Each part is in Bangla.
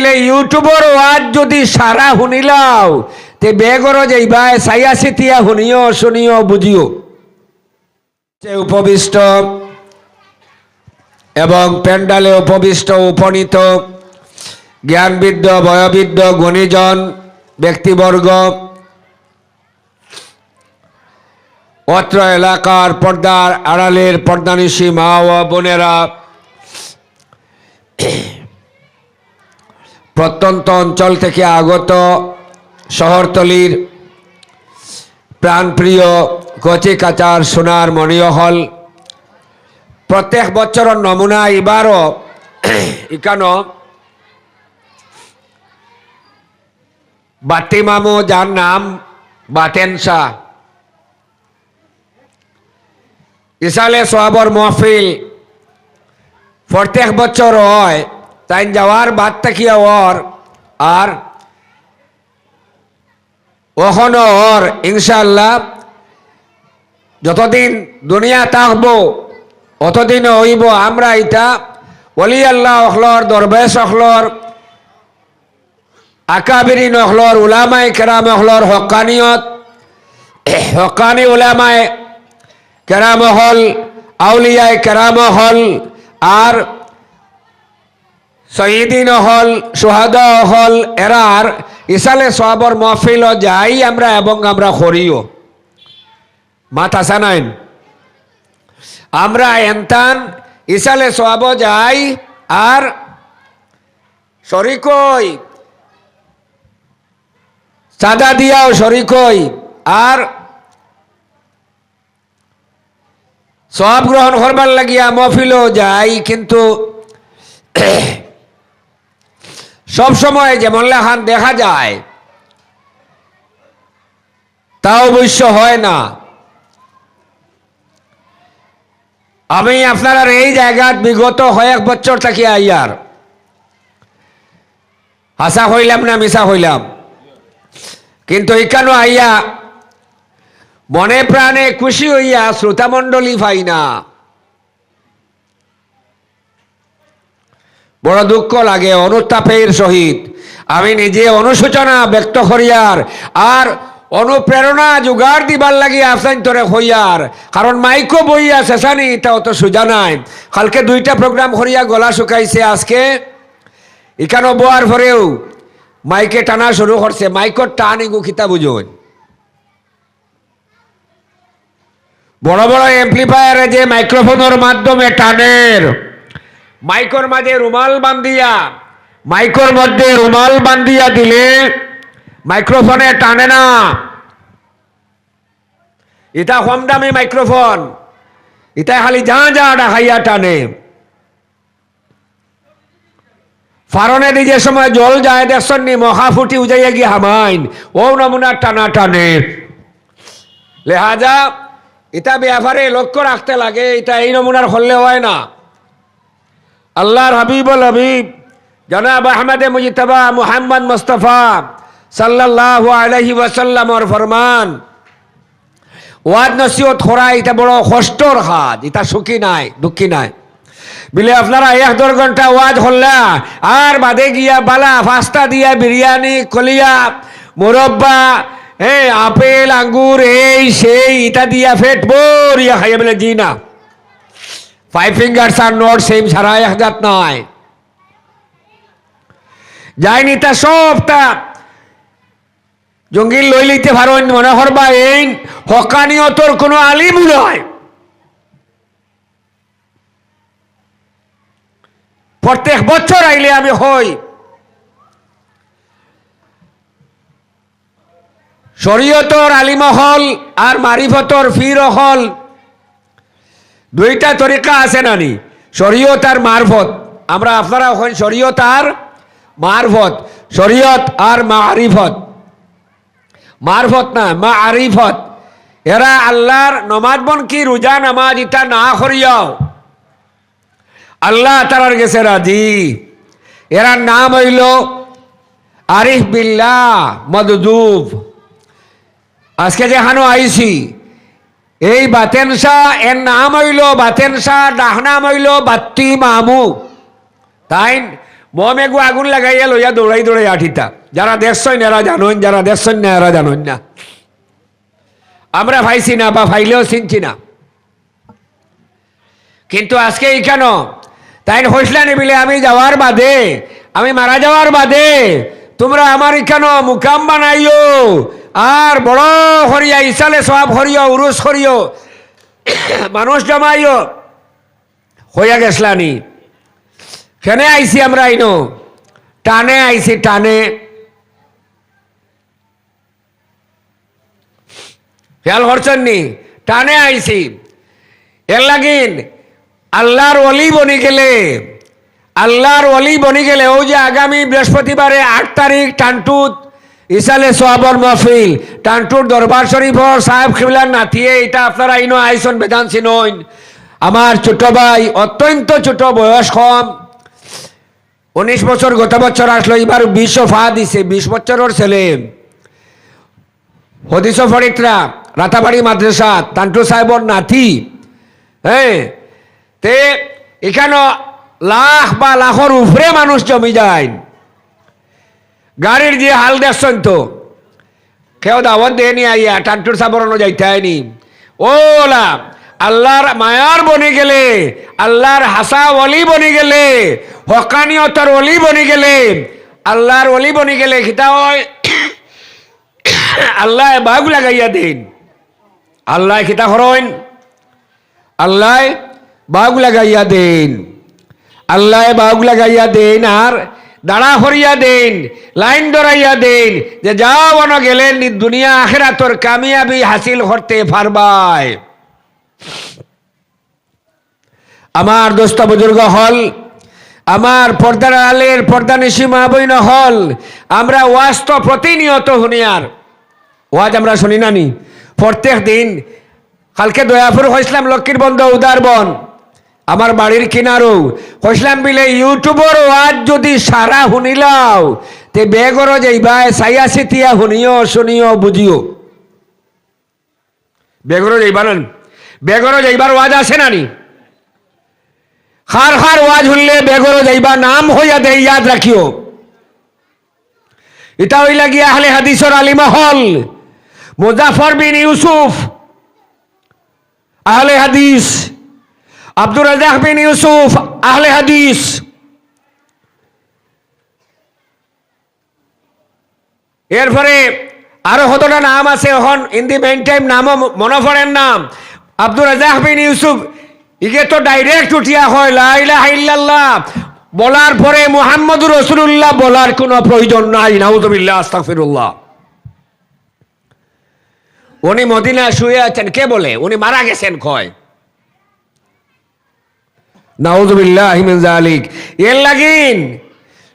তাইলে ইউটিউবর ওয়াজ যদি সারা শুনিলাও তে বেগর যাইবা চাইয়া চিতিয়া শুনিও বুঝিও। উপবিষ্ট এবং প্যান্ডালে উপবিষ্ট উপনীত জ্ঞানবৃদ্ধ বয়োবৃদ্ধ গুণীজন ব্যক্তিবর্গ, অত্র এলাকার পর্দার আড়ালের পর্দানিশী মা ও বোনেরা, প্রত্যন্ত অঞ্চল থেকে আগত শহরতলির প্রাণপ্রিয় কচি কাচার সোনার মণিয় হল, প্রত্যেক বছরের নমুনা এবারও ইকানো বাতি মামু যার নাম বাতেন শাহ ইসালে সোহাবর মহফিল প্রত্যেক বছর হয়। তাই যাওয়ার বাদ থাকিয়া ওর আর ওখানো ওর ইনশাল্লাহ যতদিন দুনিয়া থাকবো অতদিন হইব। আমরা এটা ওলি আল্লাহ অখলর দরবেশ অখলর আকাবিরিন অখলর উলামায়ে কেরাম অখলর হক্কানিয়ত হক্কানি উলামায়ে কেরাম হল আউলিয়ায়ে কেরাম হল আর শহীদিন হল সুহাদা হল এরার ইসালে সবর মহফিল যাই আমরা এবং আমরা করিও মাত আসা নাইন আমরা এনতান ইসালে সব যাই আর শরিকই সাদা দিয়াও শরিকই আর সব গ্রহণ করবার লাগিয়া মহফিলও যাই। কিন্তু সব সময় যেমন লেখান দেখা যায় তা অবশ্য হয় না। আমি আপনারা এই জায়গাত বিগত কয়েক বছর থাকি আইয়ার হাসা হইলাম না মিশা হইলাম, কিন্তু এখানে আইয়া মনে প্রাণে খুশি হইয়া শ্রোতামণ্ডলী পাই না, বড় দুঃখ লাগে। অনুতাপের সহিত আমি নিজে অনুশোচনা ব্যক্ত করিয়ার আর অনুপ্রেরণা জোগাড় দিবার লাগি আফসাইন্তরে হইয়ার, কারণ মাইকো বইয়া শেষানি এটা অত সোজা নাই। কালকে 2টা প্রোগ্রাম করিয়া গলা শুকাইছে, আজকে এখানে বোয়ার পরেও মাইকে টানা শুরু করছে। মাইকর টান এগু খিতা বুঝুন, বড় বড় এমপ্লিফায়ারে যে মাইক্রোফোনের মাধ্যমে টানের, মাইকর মাঝে রুমাল বান্ধিয়া মাইকর মধ্যে রুমাল বান্ধিয়া দিলে মাইক্রোফোনে টানে না। এটা কম দামি মাইক্রোফোন, এটা খালি যা যা ডাকাইয়া টানে। ফারনে যে সময় জল যায় দেখছেন নি, মহা ফুটি উজাইয়া গিয়ে হামাইন, ও নমুনা টানা টানে। লেহাজা এটা ব্যাপারে লক্ষ্য রাখতে লাগে, এটা এই নমুনার হলে হয় না। আল্লাহর হাবিবুল হাবিব জনাব আহমদে মুজতবা মুহাম্মদ মুস্তাফা সাল্লাল্লাহু আলাইহি ওয়াসাল্লামর ফরমান, ওয়াজ নসিহত করা এটা বড় কষ্টর কাজ, এটা সুখী নাই দুঃখী নাই। বিলে আপনারা 1-2 ঘন্টা ওয়াজ হল্লা আর বাদে গিয়া বালা ফাস্তা দিয়া বিরিয়ানি কলিয়া মুরব্বা আপেল আঙ্গুর এই সেই এটা দিয়া ফেট বরিয়া খাইয়া বলে জি না, 5 fingers আর নট সেম সারা এক জাত নাই যায়নি। তা সবটা জঙ্গিল লই লইতে পারেন মনে করবা এই হকানিয়তর কোনো আলিম নয়। প্রত্যেক বছর আইলে আমি হই শরীয়তর আলিম হল আর মারিফতর ফির হল, 2টা তরিকা আছে নানি, শরীয়ত আর মারফত। আমরা আপনারা এখন শরীয়ত আর মারফত, শরীয়ত আর মারিফত, মারফত না মারিফত। এরা আল্লাহর নমাজ বন কি রোজা নামাজ এটা না করিয়াও আল্লাহ তাআলার কাছে রাজি। এরা নাম হইল আরিফ বিল্লাহ মদদুব। আজকে যেখানে আইছি এই বাতেন শাহ, এর নাম হইল বাতেন শাহ, ডাক নাম হইল বাত্তি মামু। তাই মমেগু আগুন লাগাইয়া লইয়া দৌড়াই দৌড়াই আঠিতা। যারা দেখছই না এরা জানোন, যারা দেখছই না এরা জানোন না। আমরা ভাইছি না বা ভাইলেও চিনছি না। কিন্তু আজকে এই কেন তাই হইসলা নিবিলে আমি যাওয়ার বাদে, আমি মারা যাওয়ার বাদে তোমরা আমার এখানো মুকাম বানাইও আর বড় হরিয়া ইসালে সব হরিও উরুস হরিও মানুষ জমাইও হইয়া গেছলানি। কেনে আইছি আমরা আইনো টানে আইছি, টানে খেয়াল করছেন নি, টানে আইছি। এর লাগিন আল্লাহর ওলি বনি গেলে, আল্লাহর ওলি বনি গেলে ওই যে আগামী বৃহস্পতিবারে 8 তারিখ টানটুত ইসালে সোয়াবর মহফিল, টানটুর দরবার শরীফর সাহেব খিবলার নাতিয়ে, এটা আপনারা ইনো আইসন বেদান চিনইন। আমার ছোট ভাই, অত্যন্ত ছোট বয়স, কম 19 বছর, গত বছর আসলো, এবার 20 ফা দিছে। 20 বছরের ছেলে, হদিস ফরিকরা রাতাবাড়ি মাদ্রাসা টান্টু সাহেবর নাতি। হ্যাঁ, তে এখানে লাখ বা লাখর উপরে মানুষ জমি যায়। গাড়ির যে হাল দেখছেন তো, কেউ দাওয়াত দেয়নি আইয়া টান্টুর সাবর যাইতে হয়নি। ওলা আল্লাহর মায়ার বনি গেলে, আল্লাহর হাসা অলি বনি গেলে, হকানিয়তর অলি বনি গেলে, আল্লাহর অলি বনি গেলে খিতা হয় আল্লাহ বাঘ লাগাইয়া দেন। আল্লাহ খিতা হরইন, আল্লাহ বাঘ লাগাইয়া দেন, আল্লাহ বাঘ লাগাইয়া দেন আর দাঁড়া হরিয়া দেন, লাইন ধরাইয়া দেন যে যাও অন গেলেন দুনিয়া আখিরাতর কামিয়াবি হাসিল করতে পারবাই। আমার দোস্ত বুজুর্গ হল, আমার পর্দার আলের পর্দানিশী মা বইন হল, আমরা ওয়াজ তো প্রতিনিয়ত হুনিয়ার ওয়াজ আমরা শুনি নানি প্রত্যেক দিন। কালকে দয়াপুর হইসলাম লক্ষ্মীর বন্ধ উদারবন, আমার বাড়ির কিনারও হইসলাম বিলে ইউটিউবর ওয়াজ যদি সারা শুনিলাও তে বেগর যাইবা সাইয়া সিতিয়া শুনিও শুনিও বুঝিও। বেগর যাইবা না, বেগর যাইবার ওয়াজ আছে নানি? খার খার ওয়াজ শুনলে বেগর যাইবা নাম হইয়া দে, ইয়াদ রাখিও। এটা হইলা গিয়া আহলে হাদিসর আলিমা হল মুজাফর বিন ইউসুফ আহলে হাদিস, আব্দুর রাজাক বিন ইউসুফ আহলে হাদিস। এরপরে আরো কতটা নাম আছে, এখন ইন দি মেইন টাইম নামও মনে পড়েন নাম। আব্দুর রাজাক বিন ইউসুফ ইগে তো ডাইরেক্ট উঠিয়া হয় লা ইলাহা ইল্লাল্লাহ বলার পরে মুহাম্মদুর রাসূলুল্লাহ বলার কোনো প্রয়োজন নাই। নাউযুবিল্লাহ, আস্তাগফিরুল্লাহ। উনি মদিনা শুয়ে আছেন, কে বলে উনি মারা গেছেন কয়। নাউযুবিল্লাহি মিন যালিক। এর লাগিন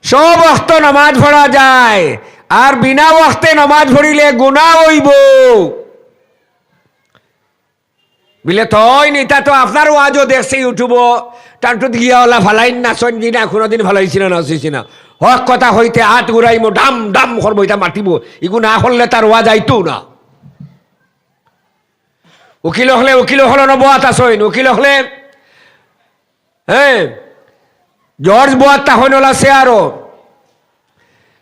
সব ওয়াক্ত নামাজ পড়া যায়, আর বিনা ওয়াক্তে নামাজ পড়িলে গুনাহ হইব বিলে তই নিতা তো আপনার ওয়াজও দেখছে ইউটিউব টানটুত গিয়া ওলা ফালাইন না সঞ্জি না কোনোদিন ফালাইছি না নাচিছি না। হক কথা হইতে হাত ঘুরাইব, ডাম ডাম করবো, এটা মাতিব, ইগু না করলে তার ওয়াজ আইতো না। উকিল হলে উকিল হল নবাত আসইন, উকিল হলে হ্যাঁ জর্জ বোয়াত তাহন আছে। আরো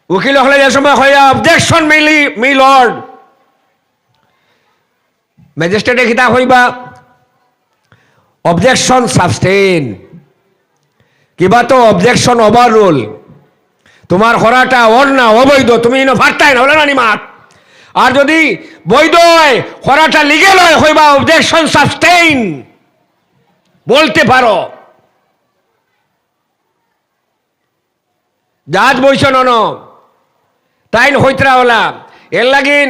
উকিল হলে যে সময় হয় অবজেকশন মি লর্ড, ম্যাজিস্ট্রেটে খিতা হইবা অবজেকশন সাবস্টেন, কিবা তো অবজেকশন ওভার রুল, তোমার করাটা অন্য অবৈধ, তুমি ভারটাই না হলে না মাত। আর যদি বৈধ হয় করাটা লিগেল হয় হইবা অবজেকশন সাবস্টেইন, বলতে পারো। জাজ বইছ নন তাইন হইতরা হলা। এর লাগিন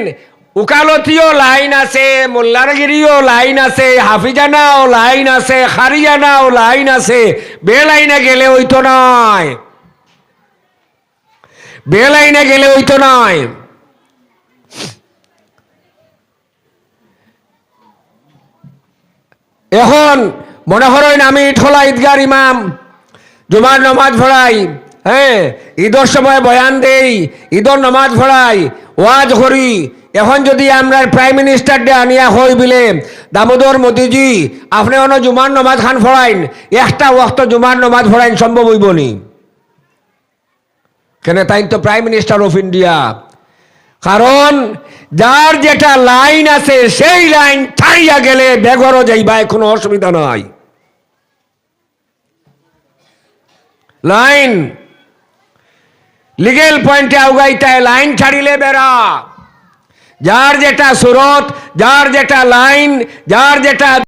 উকালতিও লাইন আছে, মোল্লারগিরিও লাইন আছে, হাফিজানাও লাইন আছে, খারিয়ানাও লাইন আছে। বেলাইনে গেলে হইতো নয়, বেলাইনে গেলে হইতো নয়। এখন মনে করেন আমি ঠোলা ঈদগার ইমাম, জুমার নমাজ পড়াই, হ্যাঁ ঈদের সময় বয়ান দেই, ঈদের নমাজ পড়াই, ওয়াজ করি। এখন যদি আমরা প্রাইম মিনিস্টার ডে আনিয়া হই বিলে দামোদর মোদিজি আপনি অন্য জুমার নমাজ খান পড়াইন, একটা ওয়াক্ত জুমার নমাজ পড়াইন, সম্ভব হইব নি? কেন তাই তো প্রাইম মিনিস্টার অফ ইন্ডিয়া। কারণ যার যেটা লাইন আছে সেই লাইন ছাড়িয়া গেলে বেঘরও যাইবা, কোনো অসুবিধা নাই। লাইন লিগেল পয়েন্টে আউগাইতায়, লাইন ছাড়িলে বেড়া। যার যেটা সুরত, যার যেটা লাইন, যার যেটা